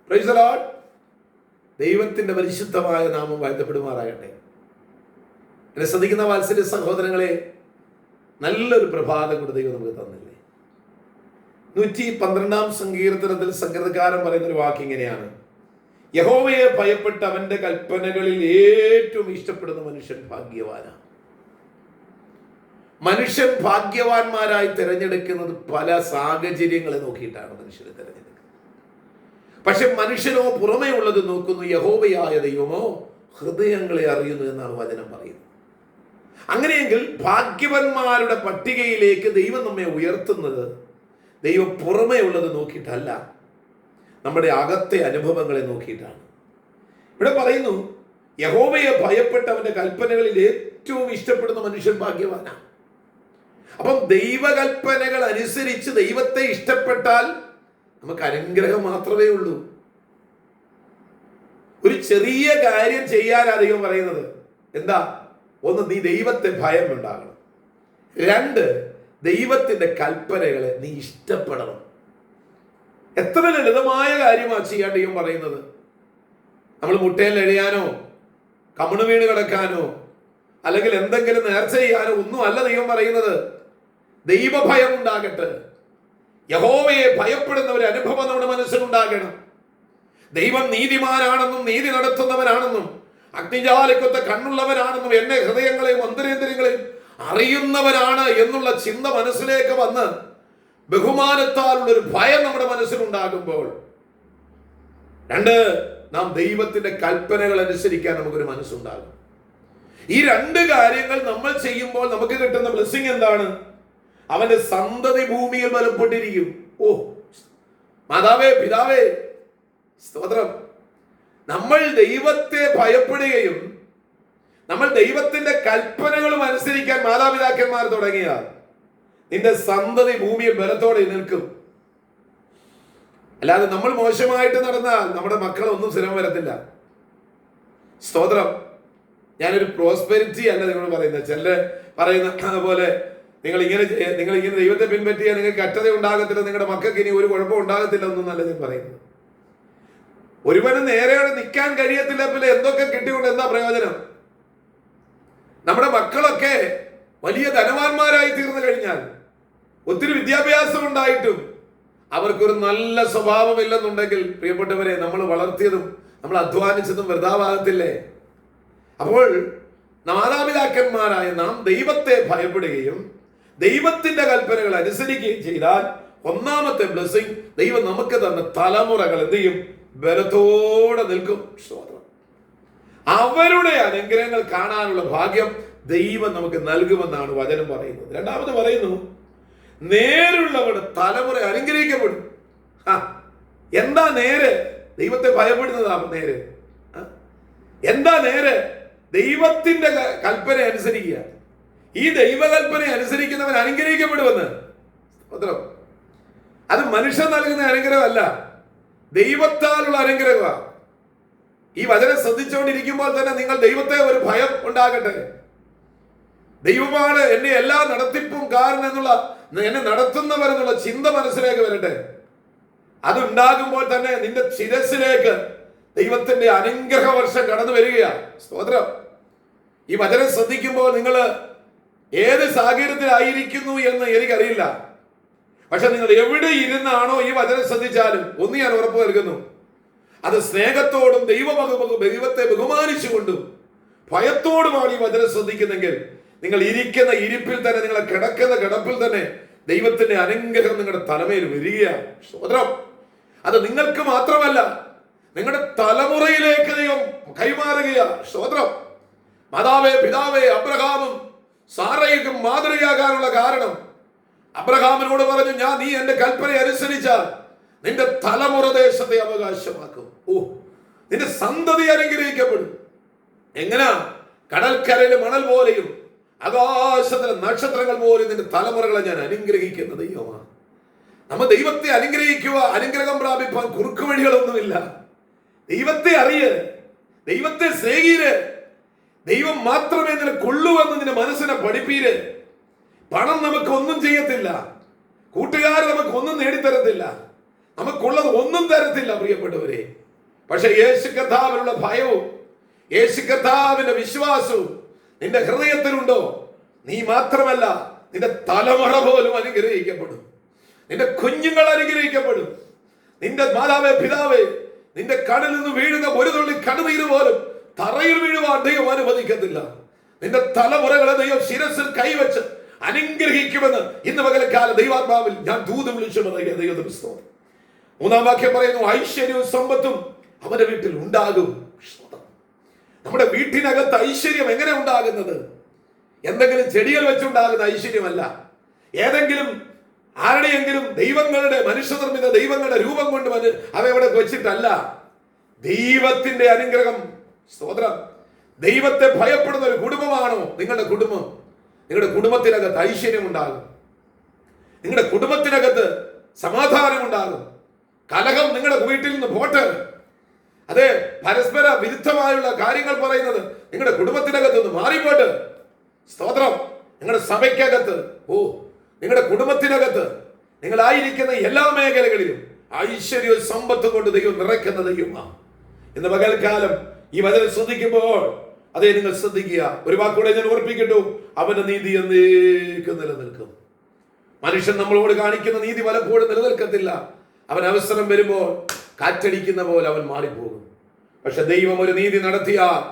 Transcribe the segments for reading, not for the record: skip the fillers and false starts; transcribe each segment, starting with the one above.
Praise the Lord. ദൈവത്തിന്റെ പരിശുദ്ധമായ നാമം വാഴ്ത്തപ്പെടുമാറാകട്ടെ. എന്നെ ശ്രദ്ധിക്കുന്ന വാത്സല്യ സഹോദരങ്ങളെ, നല്ലൊരു പ്രഭാതം കൂടെ ദൈവം നമുക്ക് തന്നില്ലേ. 112 സങ്കീർത്തനത്തിൽ സങ്കീർത്തനക്കാരൻ പറയുന്ന ഒരു വാക്ക് ഇങ്ങനെയാണ്: യഹോവയെ ഭയപ്പെട്ട് അവന്റെ കൽപ്പനകളിൽ ഏറ്റവും ഇഷ്ടപ്പെടുന്ന മനുഷ്യൻ ഭാഗ്യവാനാണ്. മനുഷ്യൻ ഭാഗ്യവാന്മാരായി തിരഞ്ഞെടുക്കുന്നത് പല സാഹചര്യങ്ങളെ നോക്കിയിട്ടാണ് മനുഷ്യരെ തിരഞ്ഞെടുക്കുന്നത്. പക്ഷെ മനുഷ്യനോ പുറമേ ഉള്ളത് നോക്കുന്നു, യഹോവയായ ദൈവമോ ഹൃദയങ്ങളെ അറിയുന്നു എന്നാണ് വചനം പറയുന്നത്. അങ്ങനെയെങ്കിൽ ഭാഗ്യവാന്മാരുടെ പട്ടികയിലേക്ക് ദൈവം നമ്മെ ഉയർത്തുന്നത് ദൈവം പുറമേ ഉള്ളത് നോക്കിയിട്ടല്ല, നമ്മുടെ അകത്തെ അനുഭവങ്ങളെ നോക്കിയിട്ടാണ്. ഇവിടെ പറയുന്നു, യഹോവയെ ഭയപ്പെട്ട് അവന്റെ കൽപ്പനകളിൽ ഏറ്റവും ഇഷ്ടപ്പെടുന്ന മനുഷ്യൻ ഭാഗ്യവാനാണ്. അപ്പം ദൈവകൽപ്പനകൾ അനുസരിച്ച് ദൈവത്തെ ഇഷ്ടപ്പെട്ടാൽ നമുക്ക് അനുഗ്രഹം മാത്രമേ ഉള്ളൂ. ഒരു ചെറിയ കാര്യം ചെയ്യാൻ അധികം പറയുന്നത് എന്താ? ഒന്ന്, നീ ദൈവത്തെ ഭയം ഉണ്ടാകണം. 2, ദൈവത്തിന്റെ കൽപ്പനകളെ നീ ഇഷ്ടപ്പെടണം. എത്ര ലളിതമായ കാര്യമാണ് ചെയ്യാൻ ദൈവം പറയുന്നത്. നമ്മൾ മുട്ടയിൽ എഴുതാനോ കമണ് വീണ് കിടക്കാനോ അല്ലെങ്കിൽ എന്തെങ്കിലും നേർച്ച ചെയ്യാനോ ഒന്നും അല്ല ദൈവം പറയുന്നത്. ദൈവഭയം ഉണ്ടാകട്ടെ. യഹോവയെ ഭയപ്പെടുന്ന ഒരു അനുഭവം നമ്മുടെ മനസ്സിലുണ്ടാകണം. ദൈവം നീതിമാനാണെന്നും നീതി നടത്തുന്നവനാണെന്നും അഗ്നിജാലയ്ക്കൊത്ത കണ്ണുള്ളവനാണെന്നും എന്നെ ഹൃദയങ്ങളെയും അന്തരേന്ദ്രിയങ്ങളെയും അറിയുന്നവനാണ് എന്നുള്ള ചിന്ത മനസ്സിലേക്ക് വന്ന് ബഹുമാനത്താലുള്ള ഒരു ഭയം നമ്മുടെ മനസ്സിലുണ്ടാകുമ്പോൾ, 2, നാം ദൈവത്തിന്റെ കൽപ്പനകൾ അനുസരിക്കാൻ നമുക്കൊരു മനസ്സുണ്ടാകും. ഈ 2 കാര്യങ്ങൾ നമ്മൾ ചെയ്യുമ്പോൾ നമുക്ക് കിട്ടുന്ന ബ്ലെസ്സിങ് എന്താണ്? അവന്റെ സന്തതി ഭൂമിയിൽ ബലപ്പെട്ടിരിക്കും. ഓ മാതാവേ, പിതാവേ, സ്തോത്രം. നമ്മൾ ദൈവത്തെ ഭയപ്പെടുകയും നമ്മൾ ദൈവത്തിന്റെ കൽപ്പനകളും അനുസരിക്കാൻ മാതാപിതാക്കന്മാർ തുടങ്ങിയാൽ നിന്റെ സന്തതി ഭൂമിയിൽ ബലത്തോടെ നിൽക്കും. അല്ലാതെ നമ്മൾ മോശമായിട്ട് നടന്നാൽ നമ്മുടെ മക്കളൊന്നും സ്ഥിരം വരത്തില്ല. സ്തോത്രം. ഞാനൊരു പ്രോസ്പെരിറ്റി അല്ല നിങ്ങൾ പറയുന്നത്. ചില പറയുന്ന പോലെ നിങ്ങൾ ഇങ്ങനെ ദൈവത്തെ പിൻപറ്റിയാൽ നിങ്ങൾക്ക് കഷ്ടത ഉണ്ടാകത്തില്ല, നിങ്ങളുടെ മക്കൾക്ക് ഇനി ഒരു കുഴപ്പം ഉണ്ടാകത്തില്ല എന്നൊന്നല്ല ഞാൻ പറയുന്നത്. ഒരുവന് നേരെയോടെ നിൽക്കാൻ കഴിയത്തില്ല, പിന്നെ എന്തൊക്കെ കിട്ടിക്കൊണ്ട് എന്താ പ്രയോജനം? നമ്മുടെ മക്കളൊക്കെ വലിയ ധനവാന്മാരായി തീർന്നു കഴിഞ്ഞാൽ, ഒത്തിരി വിദ്യാഭ്യാസം ഉണ്ടായിട്ടും അവർക്കൊരു നല്ല സ്വഭാവമില്ലെന്നുണ്ടെങ്കിൽ, പ്രിയപ്പെട്ടവരെ, നമ്മൾ വളർത്തിയതും നമ്മൾ അധ്വാനിച്ചതും വൃഥാവാകത്തില്ലേ? അപ്പോൾ മാതാപിതാക്കന്മാരായ നാം ദൈവത്തെ ഭയപ്പെടുകയും ദൈവത്തിന്റെ കൽപ്പനകൾ അനുസരിക്കുകയും ചെയ്താൽ ഒന്നാമത്തെ ബ്ലെസ്സിങ്, ദൈവം നമുക്ക് തന്ന തലമുറകൾ എന്ത് ചെയ്യും? ബലത്തോടെ നിൽക്കും. അവരുടെ അനുഗ്രഹങ്ങൾ കാണാനുള്ള ഭാഗ്യം ദൈവം നമുക്ക് നൽകുമെന്നാണ് വചനം പറയുന്നത്. 2ാമത് പറയുന്നു, നേരുള്ളവരുടെ തലമുറ അനുഗ്രഹിക്കപ്പെടും. എന്താ നേര്? ദൈവത്തെ ഭയപ്പെടുന്നതാണ് നേര്. എന്താ നേര്? ദൈവത്തിന്റെ കൽപ്പന അനുസരിക്കുക. ഈ ദൈവകൽപ്പന അനുസരിക്കുന്നവൻ അനുഗ്രഹിക്കപ്പെടുമെന്ന്. അത് മനുഷ്യൻ നൽകുന്ന അനുഗ്രഹമല്ല, ദൈവത്താലുള്ള അനുഗ്രഹമാണ്. ഈ വചനം ശ്രദ്ധിച്ചുകൊണ്ടിരിക്കുമ്പോൾ തന്നെ നിങ്ങൾ ദൈവത്തെ ഒരു ഭയം ഉണ്ടാകട്ടെ. ദൈവമാണ് എന്റെ എല്ലാ നടത്തിപ്പും കാരണം എന്നുള്ള, എന്നെ നടത്തുന്നവരെന്നുള്ള ചിന്ത മനസ്സിലേക്ക് വരട്ടെ. അതുണ്ടാകുമ്പോൾ തന്നെ നിന്റെ ശിരസിലേക്ക് ദൈവത്തിന്റെ അനുഗ്രഹ വർഷം കടന്നു വരികയാണ്. സ്തോത്രം. ഈ വചനം ശ്രദ്ധിക്കുമ്പോൾ നിങ്ങൾ ഏത് സാഹചര്യത്തിലായിരിക്കുന്നു എന്ന് എനിക്കറിയില്ല. പക്ഷെ നിങ്ങൾ എവിടെ ഇരുന്നാണോ ഈ വചനം ശ്രദ്ധിച്ചാലും ഒന്ന് ഞാൻ ഉറപ്പ് നൽകുന്നു, അത് സ്നേഹത്തോടും ദൈവത്തെ ബഹുമാനിച്ചുകൊണ്ടും ഭയത്തോടുമാണ് ഈ വചനം ശ്രദ്ധിക്കുന്നെങ്കിൽ നിങ്ങൾ ഇരിക്കുന്ന ഇരിപ്പിൽ തന്നെ, നിങ്ങളെ കിടക്കുന്ന കിടപ്പിൽ തന്നെ ദൈവത്തിന്റെ അനുഗ്രഹം നിങ്ങളുടെ തലമേൽ വരികയാണ്. സ്തോത്രം. അത് നിങ്ങൾക്ക് മാത്രമല്ല, നിങ്ങളുടെ തലമുറയിലേക്ക് ദൈവം കൈമാറുകയാണ്. സ്തോത്രം. മാതാവേ, പിതാവേ, അബ്രഹാമും സാറയ്ക്കും മാതൃകയാകാനുള്ള കാരണം, അബ്രഹാമിനോട് പറഞ്ഞു, നീ എന്റെ കൽപ്പന അനുസരിച്ചാൽ നിന്റെ തലമുറ ദേശത്തെ അവകാശമാക്കും. നിന്റെ സന്തതി അനുഗ്രഹിക്കപ്പെടും. എങ്ങനാ? കടൽക്കരയിലെ മണൽ പോലെയും ആകാശത്തിലെ നക്ഷത്രങ്ങൾ പോലെയും നിന്റെ തലമുറകളെ ഞാൻ അനുഗ്രഹിക്കുന്ന ദൈവമാണ്. നമ്മ ദൈവത്തെ അനുഗ്രഹിക്കുക, അനുഗ്രഹം പ്രാപിപ്പാൻ കുറുക്കു വഴികളൊന്നുമില്ല. ദൈവത്തെ അറിയ്, ദൈവത്തെ സ്നേഹിര്, ദൈവം മാത്രമേ നിനക്കുള്ളൂ എന്ന് നിന്റെ മനസ്സിനെ പഠിപ്പീര്. പണം നമുക്ക് ഒന്നും ചെയ്യത്തില്ല, കൂട്ടുകാർ നമുക്ക് ഒന്നും നേടിത്തരത്തില്ല, നമുക്കുള്ളത് ഒന്നും തരത്തില്ല പ്രിയപ്പെട്ടവരെ. പക്ഷെ യേശു കർത്താവിനുള്ള ഭയവും യേശു കർത്താവിന്റെ വിശ്വാസവും നിന്റെ ഹൃദയത്തിലുണ്ടോ, നീ മാത്രമല്ല നിന്റെ തലമുറ പോലും അനുഗ്രഹിക്കപ്പെടും. നിന്റെ കുഞ്ഞുങ്ങൾ അനുഗ്രഹിക്കപ്പെടും. നിന്റെ മാതാവേ പിതാവേ, നിന്റെ കണ്ണിൽ നിന്ന് വീഴുന്ന ഒരു തുള്ളി കണ്ണുനീര് പോലും തറയിൽ വീഴുവാൻ ദൈവം അനുവദിക്കത്തില്ല. നിന്റെ തലമുറകളെ ദൈവം ശിരസിൽ കൈവച്ച് അനുഗ്രഹിക്കുമെന്ന് ഇന്ന് പകൽക്കാലം ദൈവാത്മാവിൽ ഞാൻ ദൂത് വിളിച്ചു പറയുക. ദൈവത്തിന്റെ സ്തോത്രം. 3-ാം വാക്യം പറയുന്നു, ഐശ്വര്യവും സമ്പത്തും അവന്റെ വീട്ടിൽ ഉണ്ടാകും. നമ്മുടെ വീട്ടിനകത്ത് ഐശ്വര്യം എങ്ങനെ ഉണ്ടാകുന്നത്? എന്തെങ്കിലും ചെടികൾ വെച്ചുണ്ടാകുന്ന ഐശ്വര്യമല്ല, ഏതെങ്കിലും ആരുടെയെങ്കിലും ദൈവങ്ങളുടെ മനുഷ്യനിർമ്മിത ദൈവങ്ങളുടെ രൂപം കൊണ്ട് അവയവിടെ വെച്ചിട്ടല്ല. ദൈവത്തിന്റെ അനുഗ്രഹം. സ്തോത്രം. ദൈവത്തെ ഭയപ്പെടുന്ന ഒരു കുടുംബമാണോ നിങ്ങളുടെ കുടുംബം? നിങ്ങളുടെ കുടുംബത്തിനകത്ത് ഐശ്വര്യം ഉണ്ടാകും. നിങ്ങളുടെ കുടുംബത്തിനകത്ത് സമാധാനം ഉണ്ടാകും. കലഹം നിങ്ങളുടെ വീട്ടിൽ നിന്ന് പോട്ടെ. അതെ, പരസ്പര വിരുദ്ധമായുള്ള കാര്യങ്ങൾ പറയുന്നത് നിങ്ങളുടെ കുടുംബത്തിനകത്ത് നിന്ന് മാറിപ്പോട്ട്. സ്തോത്രം. നിങ്ങളുടെ സഭയ്ക്കകത്ത്, നിങ്ങളുടെ കുടുംബത്തിനകത്ത്, നിങ്ങളായിരിക്കുന്ന എല്ലാ മേഖലകളിലും ഐശ്വര്യവും സമ്പത്തും കൊണ്ട് ദൈവം നിറയ്ക്കുന്ന ദൈവമാണ്. ഇന്ന് പകൽക്കാലം ഈ വചനം ശ്രദ്ധിക്കുമ്പോൾ അതേ നിങ്ങൾ ശ്രദ്ധിക്കുക. ഒരു വാക്കൂടെ ഞാൻ ഓർപ്പിക്കട്ടു, അവന്റെ നീതി എന്നേക്കും നിലനിൽക്കും. മനുഷ്യൻ നമ്മളോട് കാണിക്കുന്ന നീതി പലപ്പോഴും നിലനിൽക്കത്തില്ല. അവൻ അവസരം വരുമ്പോൾ കാറ്റടിക്കുന്ന പോലെ അവൻ മാറിപ്പോകും. പക്ഷെ ദൈവം ഒരു നീതി നടത്തിയാൽ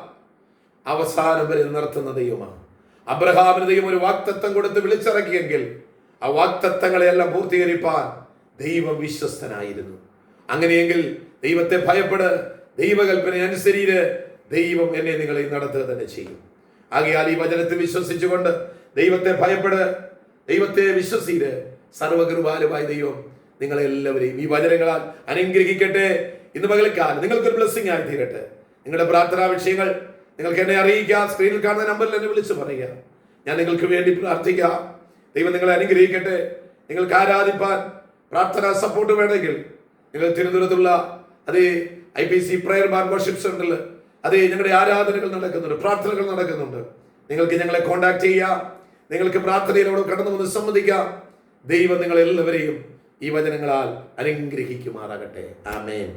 അവസാനം വരെ നടത്തുന്ന ദൈവമാണ്. അബ്രഹാമിന് ദൈവം ഒരു വാഗ്ദത്തം കൊടുത്ത് വിളിച്ചിറക്കിയെങ്കിൽ ആ വാഗ്ദത്തങ്ങളെല്ലാം പൂർത്തീകരിപ്പാൻ ദൈവം വിശ്വസ്തനായിരുന്നു. അങ്ങനെയെങ്കിൽ ദൈവത്തെ ഭയപ്പെട്, ദൈവകൽപ്പന അനുസരിച്ച് ദൈവം എന്നെ നിങ്ങളെ നടത്തുക തന്നെ ചെയ്യും. ആകയാൽ ഈ വചനത്തിൽ വിശ്വസിച്ചുകൊണ്ട് ദൈവത്തെ ഭയപ്പെട്, ദൈവത്തെ വിശ്വസിച്ച് സർവകൃപാലുവായ ദൈവം നിങ്ങളെല്ലാവരെയും ഈ വചനങ്ങളാൽ അനുഗ്രഹിക്കട്ടെ. ഇന്ന് പകൽക്കാലം നിങ്ങൾക്കൊരു ബ്ലെസ്സിംഗ് ആയി തീരട്ടെ. നിങ്ങളുടെ പ്രാർത്ഥനാ വിഷയങ്ങൾ നിങ്ങൾക്ക് എന്നെ അറിയിക്കാം. സ്ക്രീനിൽ കാണുന്ന നമ്പറിൽ എന്നെ വിളിച്ച് പറയുക. ഞാൻ നിങ്ങൾക്ക് വേണ്ടി പ്രാർത്ഥിക്കാം. ദൈവം നിങ്ങളെ അനുഗ്രഹിക്കട്ടെ. നിങ്ങൾക്ക് ആരാധിപ്പാൻ പ്രാർത്ഥനാ സപ്പോർട്ട് വേണമെങ്കിൽ നിങ്ങൾ തിരുവനന്തപുരത്തുള്ള അതേ IPC പ്രയർ ബാർ വർഷിപ്പ് സെന്ററിൽ അതേ ഞങ്ങളുടെ ആരാധനകൾ നടക്കുന്നുണ്ട്, പ്രാർത്ഥനകൾ നടക്കുന്നുണ്ട്. നിങ്ങൾക്ക് ഞങ്ങളെ കോൺടാക്ട് ചെയ്യാം. നിങ്ങൾക്ക് പ്രാർത്ഥനയിലൂടെ കടന്നു വന്ന് സംബന്ധിക്കാം. ദൈവം നിങ്ങളെല്ലാവരെയും ഈ വചനങ്ങളാൽ അനുഗ്രഹിക്കുമാറാകട്ടെ. ആമേൻ.